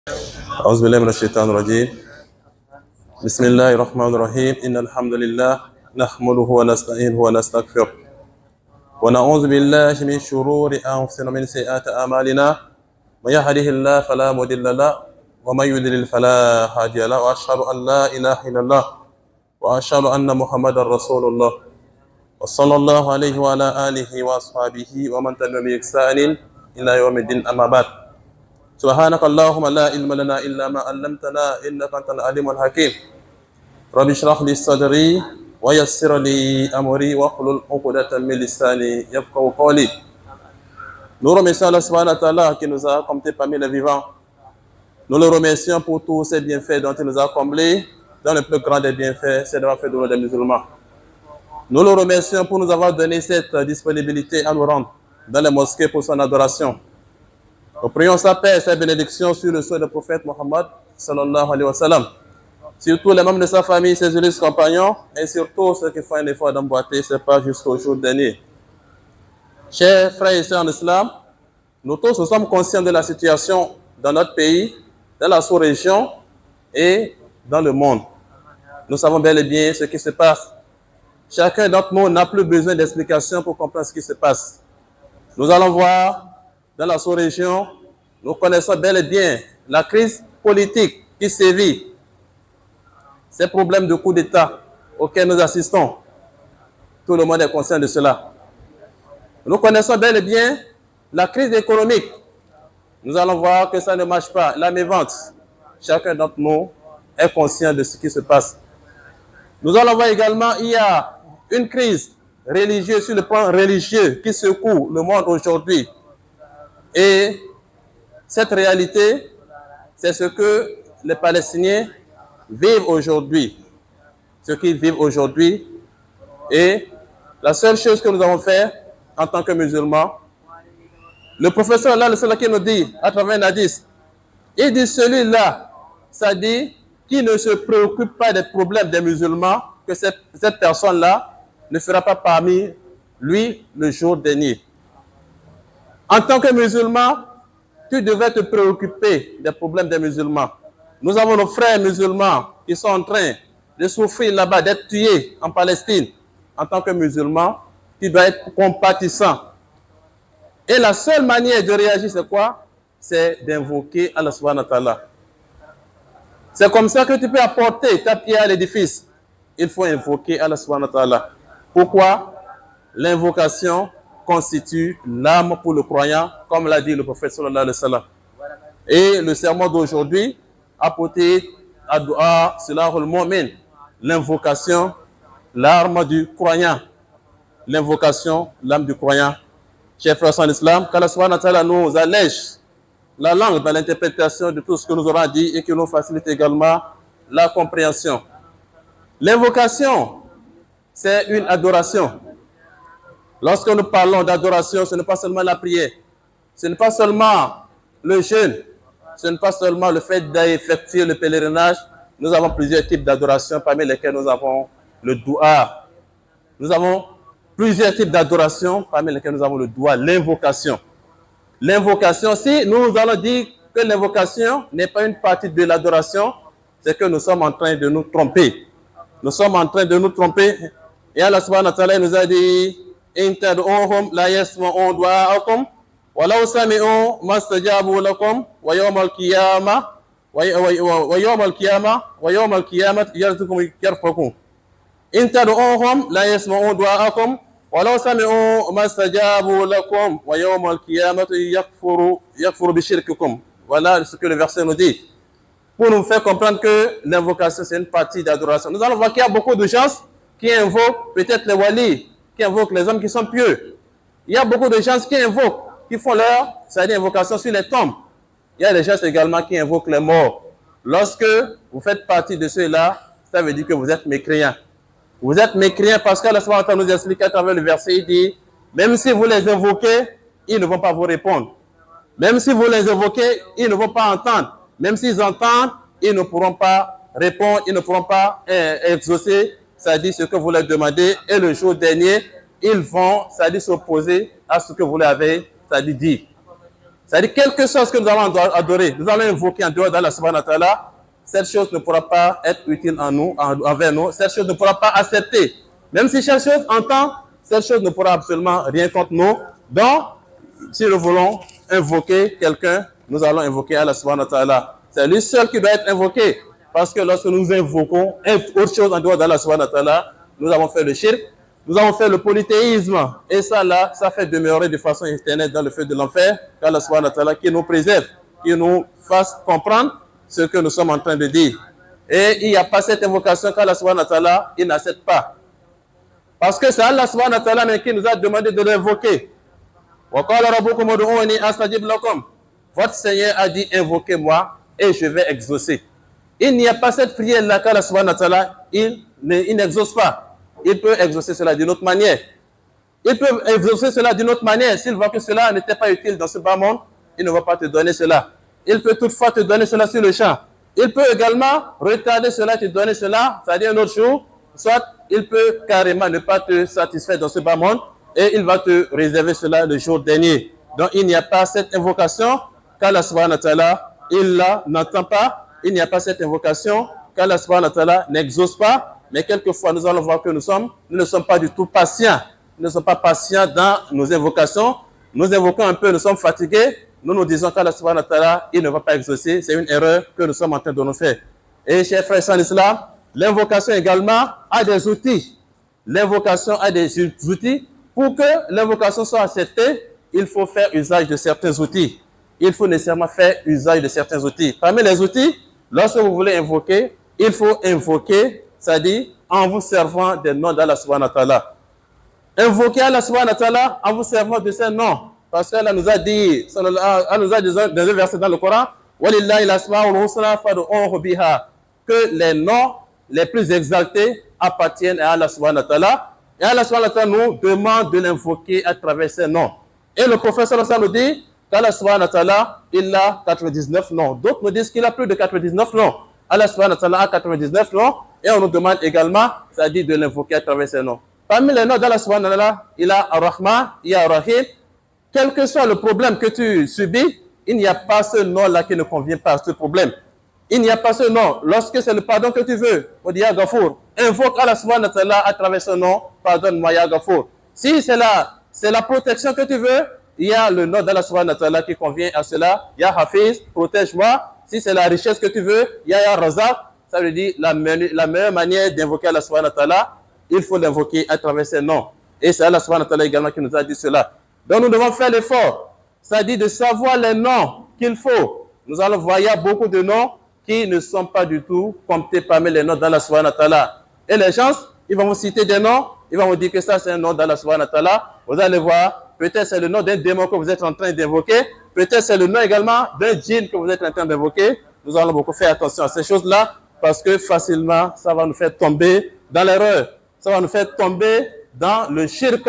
أعوذ بالله من الشيطان الرجيم. بسم الله الرحمن الرحيم. إن الحمد لله نحمده ونستعينه ونستغفره ونعوذ بالله من شرور أنفسنا ومن سيئات أعمالنا. من يهده الله فلا مضل له ومن يضلل فلا هادي له وأشهد أن لا إله إلا الله وأشهد أن محمدا رسول الله وصلى الله عليه وعلى آله وأصحابه ومن تبعهم بإحسان إلى يوم الدين. أما بعد، سبحانك اللهم لا علم لنا إلا ما علمتنا إنك أنت العليم الحكيم. رب اشرح لي صدري ويسر لي أمري واحلل عقدة من لساني يفقهوا قولي. Nous remercions Allah subhanahu wa ta'ala qui nous a comptés parmi les vivants. Nous le remercions pour tous ces bienfaits dont il nous a comblés. Dans le plus grand des bienfaits, c'est d'avoir fait de nous des musulmans. Nous le remercions pour nous avoir donné cette disponibilité à nous rendre dans les mosquées pour son adoration. Nous prions sa paix et sa bénédiction sur le sceau du prophète Mohammed sallallahu alayhi wa sallam, surtout les membres de sa famille, ses illustres compagnons, et surtout ceux qui font un effort d'emboîter ses pas jusqu'au jour dernier. Chers frères et sœurs en islam, nous tous nous sommes conscients de la situation dans notre pays, dans la sous-région et dans le monde. Nous savons bel et bien ce qui se passe. Chacun d'entre nous n'a plus besoin d'explications pour comprendre ce qui se passe. Nous allons voir dans la sous-région, nous connaissons bel et bien la crise politique qui sévit, ces problèmes de coup d'État auxquels nous assistons. Tout le monde est conscient de cela. Nous connaissons bel et bien la crise économique. Nous allons voir que ça ne marche pas. La mévente, chacun d'entre nous est conscient de ce qui se passe. Nous allons voir également qu'il y a une crise religieuse sur le plan religieux qui secoue le monde aujourd'hui. Et cette réalité, c'est ce que les Palestiniens vivent aujourd'hui. Ce qu'ils vivent aujourd'hui. Et la seule chose que nous avons fait en tant que musulmans, le professeur Allah qui nous dit à travers un hadith, il dit celui-là, ça dit, qui ne se préoccupe pas des problèmes des musulmans, que cette personne-là ne fera pas parmi lui le jour dernier. En tant que musulman, tu devrais te préoccuper des problèmes des musulmans. Nous avons nos frères musulmans qui sont en train de souffrir là-bas, d'être tués en Palestine. En tant que musulman, tu dois être compatissant. Et la seule manière de réagir, c'est quoi? C'est d'invoquer Allah subhanahu wa ta'ala. C'est comme ça que tu peux apporter ta pierre à l'édifice. Il faut invoquer Allah subhanahu wa ta'ala. Pourquoi? L'invocation constitue l'âme pour le croyant, comme l'a dit le prophète sallallahu alayhi wa sallam. Et le sermon d'aujourd'hui a porté à dua silahul mu'min, l'invocation, l'arme du croyant. L'invocation, l'âme du croyant. Chers frères en islam, qu'Allah subhanahu wa ta'ala nous allège la langue dans l'interprétation de tout ce que nous aurons dit et que nous facilite également la compréhension. L'invocation, c'est une adoration. Lorsque nous parlons d'adoration, ce n'est pas seulement la prière, ce n'est pas seulement le jeûne, ce n'est pas seulement le fait d'effectuer le pèlerinage. Nous avons plusieurs types d'adoration, parmi lesquels nous avons le doua. Nous avons plusieurs types d'adoration, parmi lesquels nous avons le doua, l'invocation. L'invocation, si nous allons dire que l'invocation n'est pas une partie de l'adoration, c'est que nous sommes en train de nous tromper. Nous sommes en train de nous tromper. Et Allah subhanahu wa ta'ala nous a dit إن تدعوهم لا يسمعوا دعاءكم ولو سمعوا ما استجابوا لكم ويوم القيامة يرزقكم إن تدعوهم لا يسمعوا دعاءكم ولو سمعوا ما استجابوا لكم ويوم القيامة يكفر بشرككم. Voilà ce que le verset nous dit. Pour nous faire comprendre que l'invocation c'est une partie d'adoration. Nous allons voir qu'il y a beaucoup de gens qui invoquent peut-être les walis, qui invoquent les hommes qui sont pieux. Il y a beaucoup de gens qui invoquent, qui font leur, c'est-à-dire invocation sur les tombes. Il y a des gens également qui invoquent les morts. Lorsque vous faites partie de ceux-là, ça veut dire que vous êtes mécréants. Vous êtes mécréants parce qu'Allah subhanahu wa ta'ala nous explique à travers le verset, il dit, même si vous les invoquez, ils ne vont pas vous répondre. Même si vous les invoquez, ils ne vont pas entendre. Même s'ils entendent, ils ne pourront pas répondre, ils ne pourront pas exaucer, c'est-à-dire ce que vous leur demandez, et le jour dernier, ils vont, c'est-à-dire s'opposer à ce que vous leur avez, c'est-à-dire dit. C'est-à-dire, quelque chose que nous allons adorer, nous allons invoquer en dehors d'Allah subhanahu wa ta'ala, cette chose ne pourra pas être utile envers nous, cette chose ne pourra pas accepter. Même si cette chose entend, cette chose ne pourra absolument rien contre nous. Donc, si nous voulons invoquer quelqu'un, nous allons invoquer Allah subhanahu wa ta'ala. C'est lui seul qui doit être invoqué. Parce que lorsque nous invoquons autre chose en dehors d'Allah subhanahu wa ta'ala, nous avons fait le shirk, nous avons fait le polythéisme. Et ça là, ça fait demeurer de façon éternelle dans le feu de l'enfer. Qu'Allah subhanahu wa ta'ala qui nous préserve, qui nous fasse comprendre ce que nous sommes en train de dire. Et il n'y a pas cette invocation qu'Allah subhanahu wa ta'ala, il n'accepte pas. Parce que c'est Allah subhanahu wa ta'ala qui nous a demandé de l'invoquer. Votre Seigneur a dit, invoquez-moi et je vais exaucer. Il n'y a pas cette prière-là qu'Allah subhanahu wa ta'ala, il n'exauce pas. Il peut exaucer cela d'une autre manière. Il peut exaucer cela d'une autre manière. S'il voit que cela n'était pas utile dans ce bas monde, il ne va pas te donner cela. Il peut toutefois te donner cela sur le champ. Il peut également retarder cela, te donner cela, c'est-à-dire un autre jour. Soit il peut carrément ne pas te satisfaire dans ce bas monde et il va te réserver cela le jour dernier. Donc il n'y a pas cette invocation qu'Allah subhanahu wa ta'ala, il n'entend pas. Il n'y a pas cette invocation qu'Allah subhanahu wa ta'ala n'exauce pas. Mais quelquefois nous allons voir que nous ne sommes pas du tout patients. Nous ne sommes pas patients dans nos invocations. Nous invoquons un peu, nous sommes fatigués. Nous nous disons qu'Allah subhanahu wa ta'ala, il ne va pas exaucer. C'est une erreur que nous sommes en train de nous faire. Et chers frères en islam, l'invocation également a des outils. L'invocation a des outils. Pour que l'invocation soit acceptée, il faut faire usage de certains outils. Il faut nécessairement faire usage de certains outils. Parmi les outils, lorsque vous voulez invoquer, il faut invoquer, c'est-à-dire en vous servant des noms d'Allah subhanahu wa ta'ala. Invoquer Allah subhanahu wa ta'ala en vous servant de ces noms. Parce qu'Allah nous a dit, Allah nous a dit dans un verset dans le Coran, وَلِلَّهِ الْأَسْمَاءُ الْحُسْنَى فَادْعُوهُ بِهَا, que les noms les plus exaltés appartiennent à Allah subhanahu wa ta'ala. Et Allah subhanahu wa ta'ala nous demande de l'invoquer à travers ces noms. Et le prophète sallallahu alayhi wa sallam nous dit qu'Allah subhanahu wa ta'ala, il a 99 noms. D'autres nous disent qu'il a plus de 99 noms. Allah subhanahu wa ta'ala a 99 noms. Et on nous demande également, c'est-à-dire de l'invoquer à travers ces noms. Parmi les noms d'Allah subhanahu wa ta'ala, il a Ar-Rahman, il y a Ar-Rahim. Quel que soit le problème que tu subis, il n'y a pas ce nom-là qui ne convient pas à ce problème. Il n'y a pas ce nom. Lorsque c'est le pardon que tu veux, on dit Ya Ghafour. Invoque Allah subhanahu wa ta'ala à travers ce nom, pardonne-moi Ya Ghafour. Si c'est la protection que tu veux, il y a le nom d'Allah subhanahu wa ta'ala qui convient à cela. Ya Hafiz, protège-moi. Si c'est la richesse que tu veux, Ya Razaq. Ça veut dire la meilleure manière d'invoquer Allah subhanahu wa ta'ala, il faut l'invoquer à travers ses noms. Et c'est Allah subhanahu wa ta'ala également qui nous a dit cela. Donc nous devons faire l'effort, c'est-à-dire de savoir les noms qu'il faut. Nous allons voir, il y a beaucoup de noms qui ne sont pas du tout comptés parmi les noms d'Allah subhanahu wa ta'ala. Et les gens, ils vont vous citer des noms, ils vont vous dire que ça c'est un nom d'Allah subhanahu wa ta'ala. Vous allez voir, peut-être c'est le nom d'un démon que vous êtes en train d'invoquer, peut-être c'est le nom également d'un djinn que vous êtes en train d'invoquer. Nous allons beaucoup faire attention à ces choses-là parce que facilement, ça va nous faire tomber dans l'erreur. Ça va nous faire tomber dans le shirk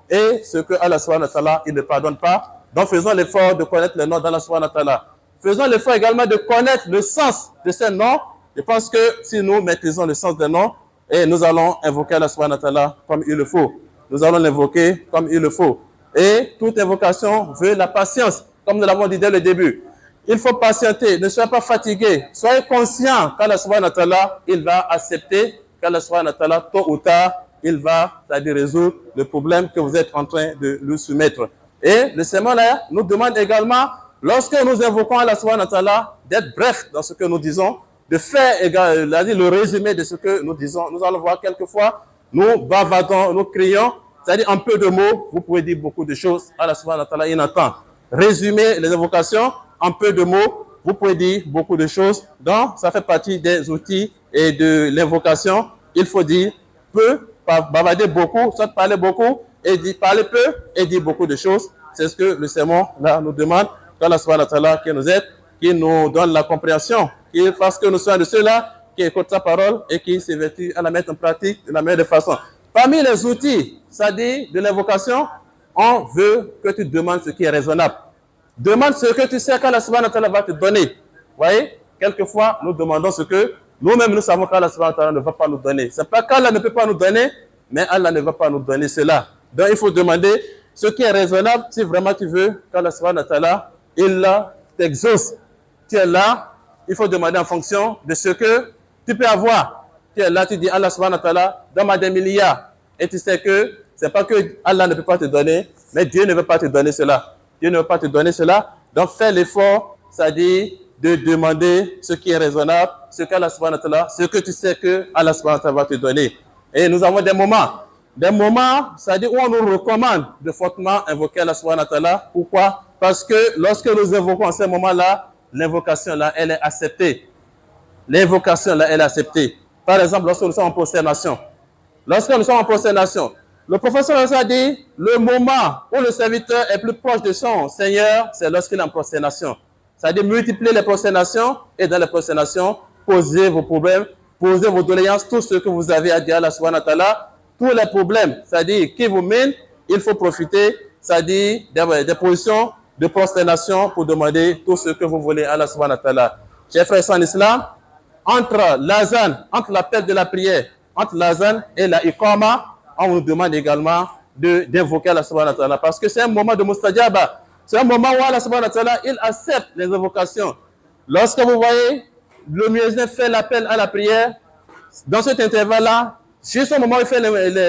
et ce que Allah subhanahu wa ta'ala, il ne pardonne pas. Donc faisons l'effort de connaître le nom d'Allah subhanahu wa ta'ala. Faisons l'effort également de connaître le sens de ces noms. Je pense que si nous maîtrisons le sens des noms, et nous allons invoquer Allah subhanahu wa ta'ala comme il le faut. Nous allons l'invoquer comme il le faut. Et toute invocation veut la patience, comme nous l'avons dit dès le début. Il faut patienter, ne soyez pas fatigué. Soyez conscient qu'Allah subhanahu wa ta'ala, il va accepter, qu'Allah subhanahu wa ta'ala, tôt ou tard, il va, c'est-à-dire résoudre le problème que vous êtes en train de lui soumettre. Et le sermon là nous demande également, lorsque nous invoquons Allah subhanahu wa ta'ala, d'être bref dans ce que nous disons, de faire le résumé de ce que nous disons. Nous allons voir quelquefois, nous bavardons, nous crions, c'est-à-dire en peu de mots, vous pouvez dire beaucoup de choses. Allah subhanahu wa ta'ala, il entend. Résumer les invocations en peu de mots, vous pouvez dire beaucoup de choses. Donc, ça fait partie des outils et de l'invocation. Il faut dire peu, bavarder beaucoup, soit parler beaucoup, et dire parler peu, et dire beaucoup de choses. C'est ce que le sermon là nous demande. Qu'Allah subhanahu wa ta'ala qui nous aide, qui nous donne la compréhension, qui fasse que nous soyons de ceux-là qui écoutent sa parole et qui s'évertuent à la mettre en pratique de la meilleure façon. Parmi les outils, c'est-à-dire de l'invocation, on veut que tu demandes ce qui est raisonnable. Demande ce que tu sais qu'Allah subhanahu wa ta'ala va te donner. Vous voyez, quelquefois, nous demandons ce que nous-mêmes nous savons qu'Allah subhanahu wa ta'ala ne va pas nous donner. Ce n'est pas qu'Allah ne peut pas nous donner, mais Allah ne va pas nous donner cela. Donc, il faut demander ce qui est raisonnable si vraiment tu veux qu'Allah subhanahu wa ta'ala il t'exauce. Tu es là, il faut demander en fonction de ce que tu peux avoir. Tu es là, tu dis Allah subhanahu wa ta'ala, donne-moi des milliards. Et tu sais que c'est pas que Allah ne peut pas te donner, mais Dieu ne veut pas te donner cela. Dieu ne veut pas te donner cela. Donc fais l'effort, c'est-à-dire de demander ce qui est raisonnable, ce qu'Allah subhanahu wa ta'ala, ce que tu sais que Allah subhanahu wa ta'ala va te donner. Et nous avons des moments, c'est-à-dire où on nous recommande de fortement invoquer Allah subhanahu wa ta'ala. Pourquoi? Parce que lorsque nous invoquons à ce moment-là, l'invocation là, elle est acceptée. L'invocation là, elle est acceptée. Par exemple, lorsque nous sommes en prosternation. Lorsque nous sommes en prosternation, le professeur a dit, le moment où le serviteur est plus proche de son Seigneur, c'est lorsqu'il est en prosternation. C'est-à-dire multiplier les prosternations et dans les prosternations, posez vos problèmes, posez vos doléances, tout ce que vous avez à dire à Allah subhanahu wa ta'ala, tous les problèmes, c'est-à-dire qui vous mènent, il faut profiter, c'est-à-dire des positions de prosternation pour demander tout ce que vous voulez à Allah subhanahu wa ta'ala. Chers frères en islam, entre l'azan, entre l'appel de la prière, entre l'azan et la iqama, on nous demande également d'invoquer Allah subhanahu wa ta'ala parce que c'est un moment de mustajaba. C'est un moment où Allah subhanahu wa ta'ala, il accepte les invocations. Lorsque vous voyez le muezzin fait l'appel à la prière, dans cet intervalle-là, jusqu'au moment où il fait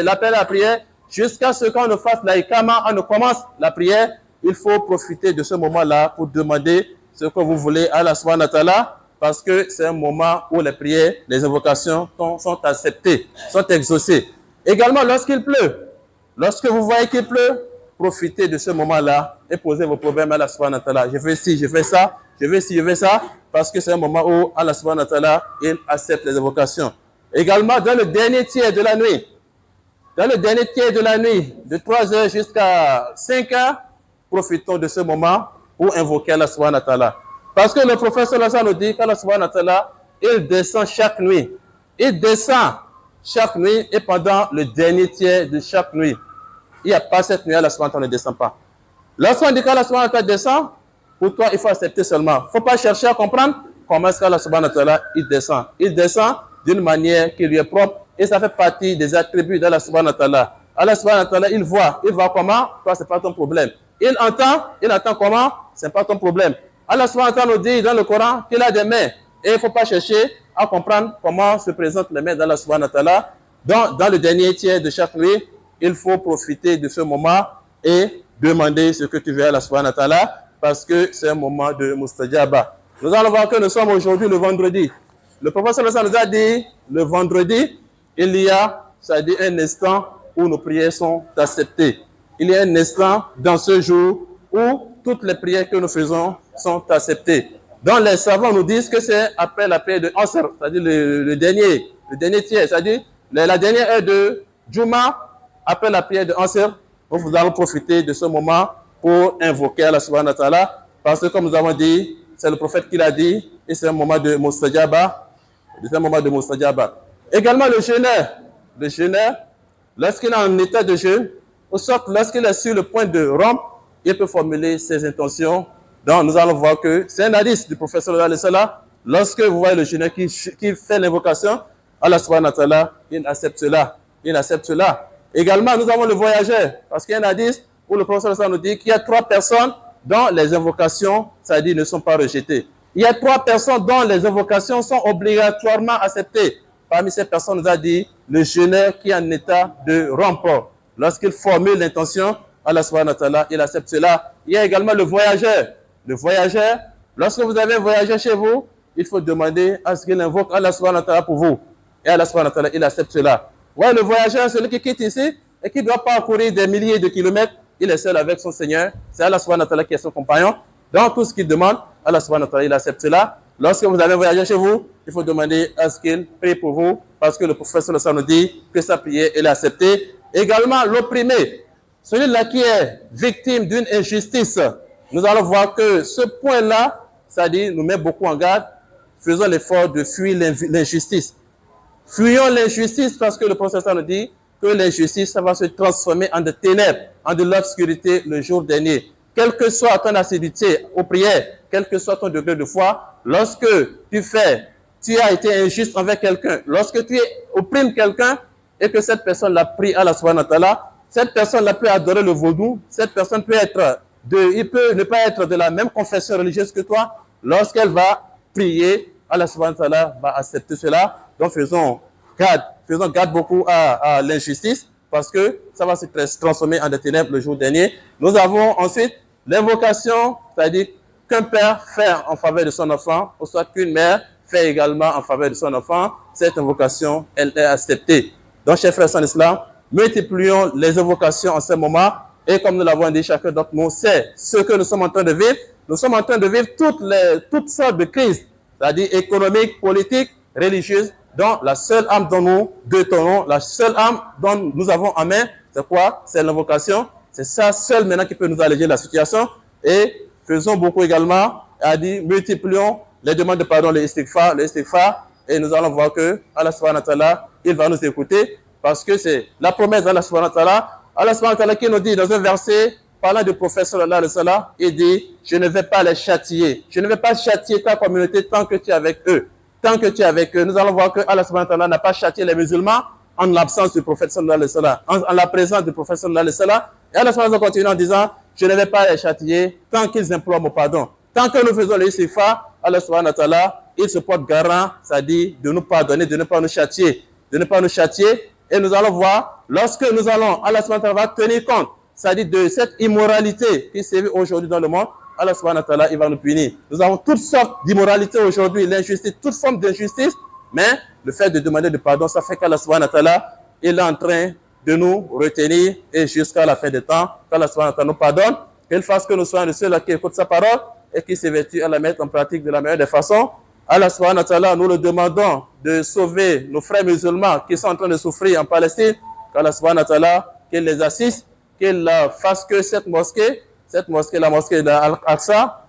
l'appel à la prière, jusqu'à ce qu'on ne fasse la iqama, on ne commence la prière, il faut profiter de ce moment-là pour demander ce que vous voulez à Allah subhanahu wa ta'ala parce que c'est un moment où les prières, les invocations sont acceptées, sont exaucées. Également, lorsqu'il pleut, lorsque vous voyez qu'il pleut, profitez de ce moment-là et posez vos problèmes à Allah subhanahu wa ta'ala. Je fais ci, je fais ça, je fais ci, je fais ça, parce que c'est un moment où Allah subhanahu wa ta'ala, il accepte les invocations. Également, dans le dernier tiers de la nuit, de 3 heures jusqu'à 5 heures, profitons de ce moment pour invoquer Allah subhanahu wa ta'ala. Parce que le prophète sallallahu alayhi wa sallam nous dit qu'Allah subhanahu wa ta'ala, il descend chaque nuit. Il descend chaque nuit et pendant le dernier tiers de chaque nuit. Il n'y a pas cette nuit, Allah subhanahu wa ta'ala ne descend pas. Lorsqu'on dit qu'Allah subhanahu wa ta'ala descend, pour toi, il faut accepter seulement. Il ne faut pas chercher à comprendre comment est-ce qu'Allah subhanahu wa ta'ala, il descend. Il descend d'une manière qui lui est propre et ça fait partie des attributs d'Allah subhanahu wa ta'ala. Allah subhanahu wa ta'ala, il voit comment, toi, ce n'est pas ton problème. Il entend comment, ce n'est pas ton problème. Allah subhanahu wa ta'ala nous dit dans le Coran qu'il a des mains et il ne faut pas chercher à comprendre comment se présentent les mains d'Allah subhanahu wa ta'ala. Dans le dernier tiers de chaque nuit, il faut profiter de ce moment et demander ce que tu veux à Allah subhanahu wa ta'ala parce que c'est un moment de mustajaba. Nous allons voir que nous sommes aujourd'hui le vendredi. Le prophète sallallahu alayhi wa sallam nous a dit, le vendredi, il y a, c'est-à-dire un instant où nos prières sont acceptées. Il y a un instant dans ce jour où toutes les prières que nous faisons sont acceptées. Donc les savants nous disent que c'est après la prière de Ansar, c'est-à-dire le dernier tiers, c'est-à-dire la dernière heure de Juma, après la prière de Ansar, vous allez profiter de ce moment pour invoquer Allah subhanahu wa ta'ala, parce que comme nous avons dit, c'est le prophète qui l'a dit, et c'est un moment de mustajaba. C'est un moment de mustajaba. Également le jeûneur, lorsqu'il est en état de jeûne, ou soit lorsqu'il est sur le point de rompre, il peut formuler ses intentions. Donc nous allons voir que c'est un hadith du prophète sallallahu alayhi wa sallam. Lorsque vous voyez le jeûneur qui fait l'invocation, Allah subhanahu wa ta'ala, il accepte cela. Également, nous avons le voyageur, parce qu'il y a un hadith où le prophète sallallahu alayhi wa sallam nous dit qu'il y a 3 personnes dont les invocations, c'est-à-dire ne sont pas rejetées. Il y a 3 personnes dont les invocations sont obligatoirement acceptées. Parmi ces personnes, nous a dit le jeûneur qui est en état de rompre. Lorsqu'il formule l'intention, Allah subhanahu wa ta'ala, il accepte cela. Il y a également le voyageur. Le voyageur, lorsque vous avez un voyageur chez vous, il faut demander à ce qu'il invoque Allah subhanahu wa ta'ala pour vous. Et Allah subhanahu wa ta'ala, il accepte cela. Ouais, le voyageur, celui qui quitte ici et qui doit parcourir des milliers de kilomètres, il est seul avec son Seigneur. C'est Allah subhanahu wa ta'ala qui est son compagnon. Dans tout ce qu'il demande, Allah subhanahu wa ta'ala, il accepte cela. Lorsque vous avez voyagé chez vous, il faut demander à ce qu'il prie pour vous, parce que le prophète sallallahu alayhi wa sallam nous dit que sa prière est acceptée. Également, l'opprimé, celui-là qui est victime d'une injustice. Nous allons voir que ce point-là, c'est-à-dire nous met beaucoup en garde. Faisons l'effort de fuir l'injustice. Fuyons l'injustice parce que le prophète sallallahu alayhi wa sallam nous dit que l'injustice, ça va se transformer en de ténèbres, en de l'obscurité le jour dernier. Quelle que soit ton assiduité aux prières, quel que soit ton degré de foi, lorsque tu as été injuste envers quelqu'un, lorsque tu opprimes quelqu'un et que cette personne l'a pris à Allah subhanahu wa ta'ala, cette personne l'a pu adorer le vaudou, cette personne peut être il peut ne pas être de la même confession religieuse que toi. Lorsqu'elle va prier, Allah subhanahu wa ta'ala va accepter cela. Donc faisons garde beaucoup à l'injustice, parce que ça va se transformer en des ténèbres le jour dernier. Nous avons ensuite l'invocation, c'est-à-dire qu'un père fait en faveur de son enfant, ou soit qu'une mère fait également en faveur de son enfant. Cette invocation, elle est acceptée. Donc, chers frères en islam, multiplions les invocations en ce moment. Et comme nous l'avons dit, chacun d'entre nous sait ce que nous sommes en train de vivre. Nous sommes en train de vivre toutes sortes de crises, c'est-à-dire économiques, politiques, religieuses, dont la seule âme dont nous détenons, la seule âme dont nous avons en main, c'est quoi? C'est l'invocation. C'est ça seul maintenant qui peut nous alléger la situation. Et faisons beaucoup également, multiplions les demandes de pardon, les istighfar, et nous allons voir que Allah subhanahu wa ta'ala, il va nous écouter, parce que c'est la promesse d'Allah subhanahu wa ta'ala. Allah subhanahu wa ta'ala qui nous dit dans un verset, parlant du prophète sallallahu alayhi wa sallam, il dit, je ne vais pas les châtier. Je ne vais pas châtier ta communauté tant que tu es avec eux. Tant que tu es avec eux. Nous allons voir que Allah subhanahu wa ta'ala n'a pas châtié les musulmans en l'absence du prophète sallallahu alayhi wa sallam, en la présence du prophète sallallahu alayhi wa sallam. Et Allah subhanahu wa ta'ala continue en disant, je ne vais pas les châtier tant qu'ils implorent mon pardon. Tant que nous faisons le istighfar, Allah subhanahu wa ta'ala, il se porte garant, c'est-à-dire de nous pardonner, de ne pas nous châtier, Et nous allons voir, lorsque nous allons, Allah subhanahu wa ta'ala va tenir compte, c'est-à-dire de cette immoralité qui sévit aujourd'hui dans le monde, Allah subhanahu wa ta'ala, il va nous punir. Nous avons toutes sortes d'immoralités aujourd'hui, l'injustice, toutes formes d'injustice, mais le fait de demander du pardon, ça fait qu'Allah subhanahu wa ta'ala, il est en train de nous retenir, et jusqu'à la fin des temps, qu'Allah subhanahu wa ta'ala nous pardonne, qu'il fasse que nous soyons les seuls qui écoutent sa parole, et qui s'évertue à la mettre en pratique de la meilleure des façons. Allah subhanahu wa ta'ala, nous le demandons de sauver nos frères musulmans qui sont en train de souffrir en Palestine, qu'Allah subhanahu wa ta'ala, qu'il les assiste, qu'il fasse que cette mosquée, la mosquée d'Al-Aqsa,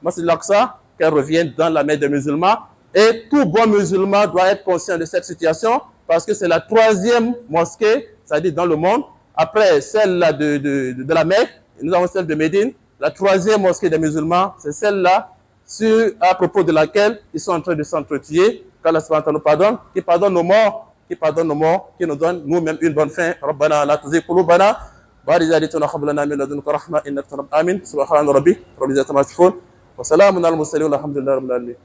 qu'elle revienne dans la main des musulmans. Et tout bon musulman doit être conscient de cette situation, parce que c'est la 3e mosquée, c'est-à-dire dans le monde, après celle-là de la Mecque, nous avons celle de Médine. La 3e mosquée des musulmans, c'est celle-là à propos de laquelle ils sont en train de s'entretuer. Qu'Allah subhanahu wa ta'ala nous pardonne, qui pardonne nos morts, qui nous donne nous-mêmes une bonne fin. Rabbana la tuzigh qulubana ba'da idh hadaytana wa hab lana min ladunka rahma innaka antal wahhab. Amin. Subhana rabbika rabbil izzati amma yasifun wa salamun alal mursalin walhamdulillahi rabbil alamin.